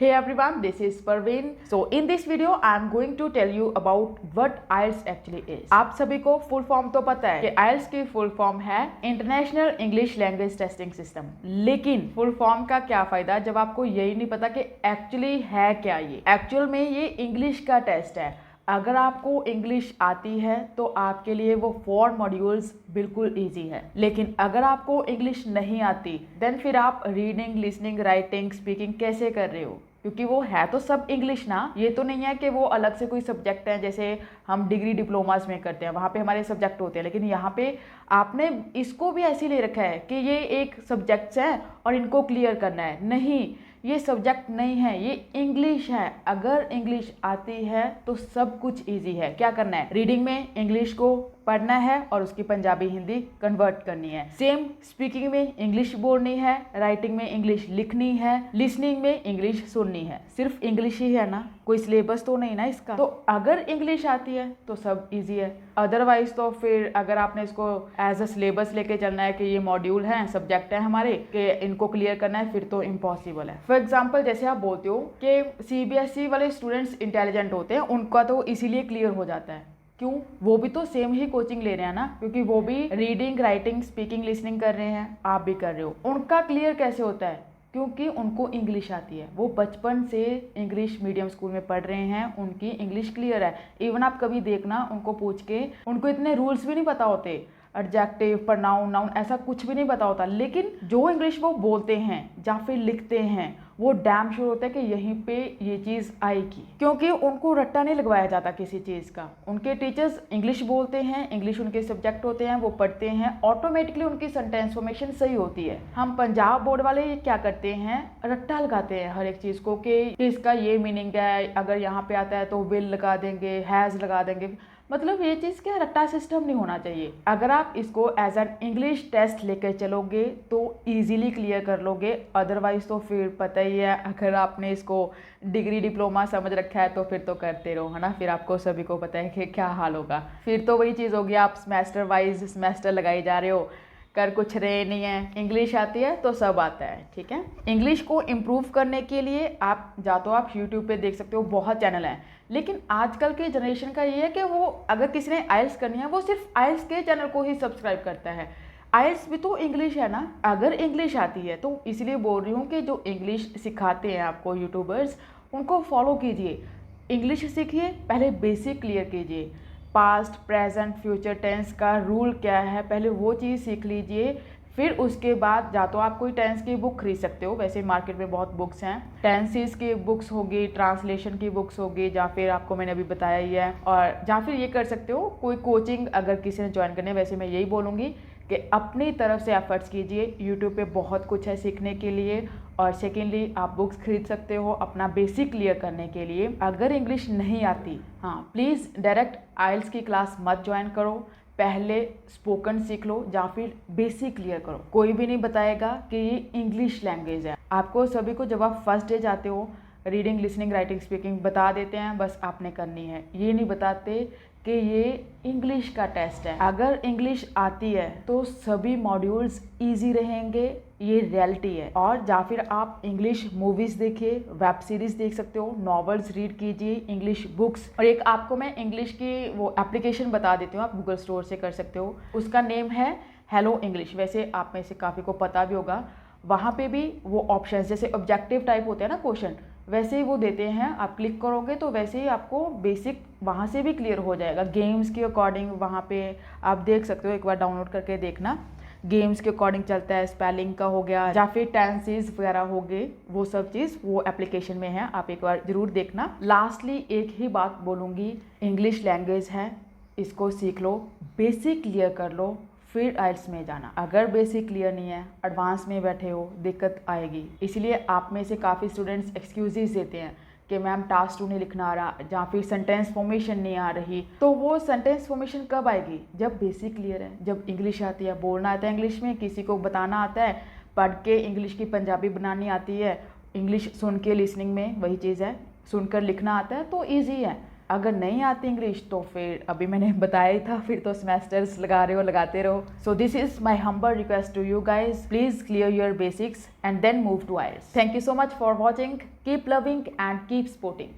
Hey everyone, this is Parveen. So in this video, I am going to tell you about what IELTS actually is. आप सभी को full form तो पता है कि IELTS की फुल फॉर्म है international English language testing system. लेकिन फुल फॉर्म का क्या फायदा जब आपको यही नहीं पता कि एक्चुअली है क्या ये। एक्चुअल में ये इंग्लिश का टेस्ट है। अगर आपको इंग्लिश आती है तो आपके लिए वो 4 मॉड्यूल्स बिल्कुल इजी है। लेकिन अगर आपको इंग्लिश नहीं आती देन फिर आप रीडिंग, लिसनिंग, राइटिंग, स्पीकिंग कैसे कर रहे हो, क्योंकि वो है तो सब इंग्लिश ना। ये तो नहीं है कि वो अलग से कोई सब्जेक्ट है जैसे हम डिग्री डिप्लोमास में करते हैं, वहाँ पे हमारे सब्जेक्ट होते हैं। लेकिन यहाँ पे आपने इसको भी ऐसे ले रखा है कि ये एक सब्जेक्ट्स हैं और इनको क्लियर करना है। नहीं, ये सब्जेक्ट नहीं है, ये इंग्लिश है। अगर इंग्लिश आती है तो सब कुछ इजी है। क्या करना है, रीडिंग में इंग्लिश को पढ़ना है और उसकी पंजाबी हिंदी कन्वर्ट करनी है। सेम स्पीकिंग में इंग्लिश बोलनी है, राइटिंग में इंग्लिश लिखनी है, लिसनिंग में इंग्लिश सुननी है। सिर्फ इंग्लिश ही है ना, कोई सिलेबस तो नहीं ना इसका। तो अगर इंग्लिश आती है तो सब इजी है। अदरवाइज तो फिर अगर आपने इसको एज अ सिलेबस लेके चलना है कि ये मॉड्यूल हैं, सब्जेक्ट हैं हमारे, कि इनको क्लियर करना है, फिर तो इम्पॉसिबल है। फॉर एग्जाम्पल जैसे आप बोलते हो कि CBSE वाले स्टूडेंट्स इंटेलिजेंट होते हैं, उनका तो इसीलिए क्लियर हो जाता है। क्यों? वो भी तो सेम ही कोचिंग ले रहे हैं ना, क्योंकि वो भी रीडिंग, राइटिंग, स्पीकिंग, लिसनिंग कर रहे हैं, आप भी कर रहे हो। उनका क्लियर कैसे होता है? क्योंकि उनको इंग्लिश आती है। वो बचपन से इंग्लिश मीडियम स्कूल में पढ़ रहे हैं, उनकी इंग्लिश क्लियर है। इवन आप कभी देखना उनको पूछ के, उनको इतने रूल्स भी नहीं पता होते, एडजेक्टिव, प्रोनाउन, नाउन, ऐसा कुछ भी नहीं पता होता। लेकिन जो इंग्लिश वो बोलते हैं या फिर लिखते हैं वो डैम श्योर होता है कि यहीं पे ये चीज़ आएगी, क्योंकि उनको रट्टा नहीं लगवाया जाता किसी चीज़ का। उनके टीचर्स इंग्लिश बोलते हैं, इंग्लिश उनके सब्जेक्ट होते हैं, वो पढ़ते हैं, ऑटोमेटिकली उनकी सेंटेंस फॉर्मेशन सही होती है। हम पंजाब बोर्ड वाले क्या करते हैं, रट्टा लगाते हैं हर एक चीज़ को कि इसका ये मीनिंग है, अगर यहाँ पे आता है तो विल लगा देंगे, हैज़ लगा देंगे। मतलब ये चीज़ क्या, रट्टा सिस्टम नहीं होना चाहिए। अगर आप इसको एज एन इंग्लिश टेस्ट लेकर चलोगे तो इजीली क्लियर कर लोगे। अदरवाइज तो फिर पता ही है, अगर आपने इसको डिग्री डिप्लोमा समझ रखा है तो फिर तो करते रहो, है ना। फिर आपको सभी को पता है कि क्या हाल होगा। फिर तो वही चीज़ होगी, आप सेमेस्टर वाइज सेमेस्टर लगाई जा रहे हो, कर कुछ रहे नहीं है। इंग्लिश आती है तो सब आता है, ठीक है। इंग्लिश को इम्प्रूव करने के लिए आप आप यूट्यूब पे देख सकते हो, बहुत चैनल हैं। लेकिन आजकल के जनरेशन का ये है कि वो अगर किसी ने आइल्स करनी है वो सिर्फ आइल्स के चैनल को ही सब्सक्राइब करता है। आइल्स भी तो इंग्लिश है ना। अगर इंग्लिश आती है तो इसलिए बोल रही हूँ कि जो इंग्लिश सिखाते हैं आपको यूट्यूबर्स, उनको फॉलो कीजिए। इंग्लिश सीखिए, पहले बेसिक क्लियर कीजिए। पास्ट, प्रेजेंट, फ्यूचर टेंस का रूल क्या है, पहले वो चीज़ सीख लीजिए। फिर उसके बाद तो आप कोई टेंस की बुक खरीद सकते हो। वैसे मार्केट में बहुत बुक्स हैं, टेंसेस की बुक्स होगी, ट्रांसलेशन की बुक्स होगी, या फिर आपको मैंने अभी बताया ही है। और या फिर ये कर सकते हो, कोई कोचिंग अगर किसी ने ज्वाइन करनी है। वैसे मैं यही बोलूँगी कि अपनी तरफ से एफर्ट्स कीजिए। यूट्यूब पे बहुत कुछ है सीखने के लिए। और सेकेंडली आप बुक्स खरीद सकते हो अपना बेसिक क्लियर करने के लिए। अगर इंग्लिश नहीं आती, हाँ, प्लीज़ डायरेक्ट आइल्स की क्लास मत ज्वाइन करो, पहले स्पोकन सीख लो या फिर बेसिक क्लियर करो। कोई भी नहीं बताएगा कि ये इंग्लिश लैंग्वेज है। आपको सभी को जब आप फर्स्ट डे जाते हो, रीडिंग, लिसनिंग, राइटिंग, स्पीकिंग बता देते हैं, बस आपने करनी है। ये नहीं बताते कि ये इंग्लिश का टेस्ट है। अगर इंग्लिश आती है तो सभी मॉड्यूल्स इजी रहेंगे, ये रियलिटी है। और या फिर आप इंग्लिश मूवीज़ देखिए, वेब सीरीज़ देख सकते हो, नॉवेल्स रीड कीजिए, इंग्लिश बुक्स। और एक आपको मैं इंग्लिश की वो एप्लीकेशन बता देती हूँ, आप गूगल स्टोर से कर सकते हो। उसका नेम है हेलो इंग्लिश। वैसे आप में से काफ़ी को पता भी होगा। वहाँ पे भी वो ऑप्शन जैसे ऑब्जेक्टिव टाइप होते हैं ना क्वेश्चन, वैसे ही वो देते हैं। आप क्लिक करोगे तो वैसे ही आपको बेसिक वहाँ से भी क्लियर हो जाएगा। गेम्स के अकॉर्डिंग वहाँ पे आप देख सकते हो, एक बार डाउनलोड करके देखना। गेम्स के अकॉर्डिंग चलता है, स्पेलिंग का हो गया या फिर टेंसेस वगैरह हो गए, वो सब चीज़ वो एप्लीकेशन में है, आप एक बार ज़रूर देखना। लास्टली एक ही बात बोलूँगी, इंग्लिश लैंग्वेज है, इसको सीख लो, बेसिक क्लियर कर लो, फिर आइल्स में जाना। अगर बेसिक क्लियर नहीं है, एडवांस में बैठे हो, दिक्कत आएगी। इसलिए आप में से काफ़ी स्टूडेंट्स एक्सक्यूजेस देते हैं कि मैम टास्क 2 नहीं लिखना आ रहा, या फिर सेंटेंस फॉर्मेशन नहीं आ रही। तो वो सेंटेंस फॉर्मेशन कब आएगी? जब बेसिक क्लियर है, जब इंग्लिश आती है, बोलना आता है इंग्लिश में, किसी को बताना आता है, पढ़ के इंग्लिश की पंजाबी बनानी आती है, इंग्लिश सुन के लिसनिंग में वही चीज़ है, सुनकर लिखना आता है, तो ईजी है। अगर नहीं आती इंग्लिश तो फिर अभी मैंने बताया ही था, फिर तो सेमेस्टर्स लगा रहे हो, लगाते रहो. So this is my humble request to you guys, please clear your basics and then move to IELTS. Thank you so much for watching. Keep loving and keep supporting.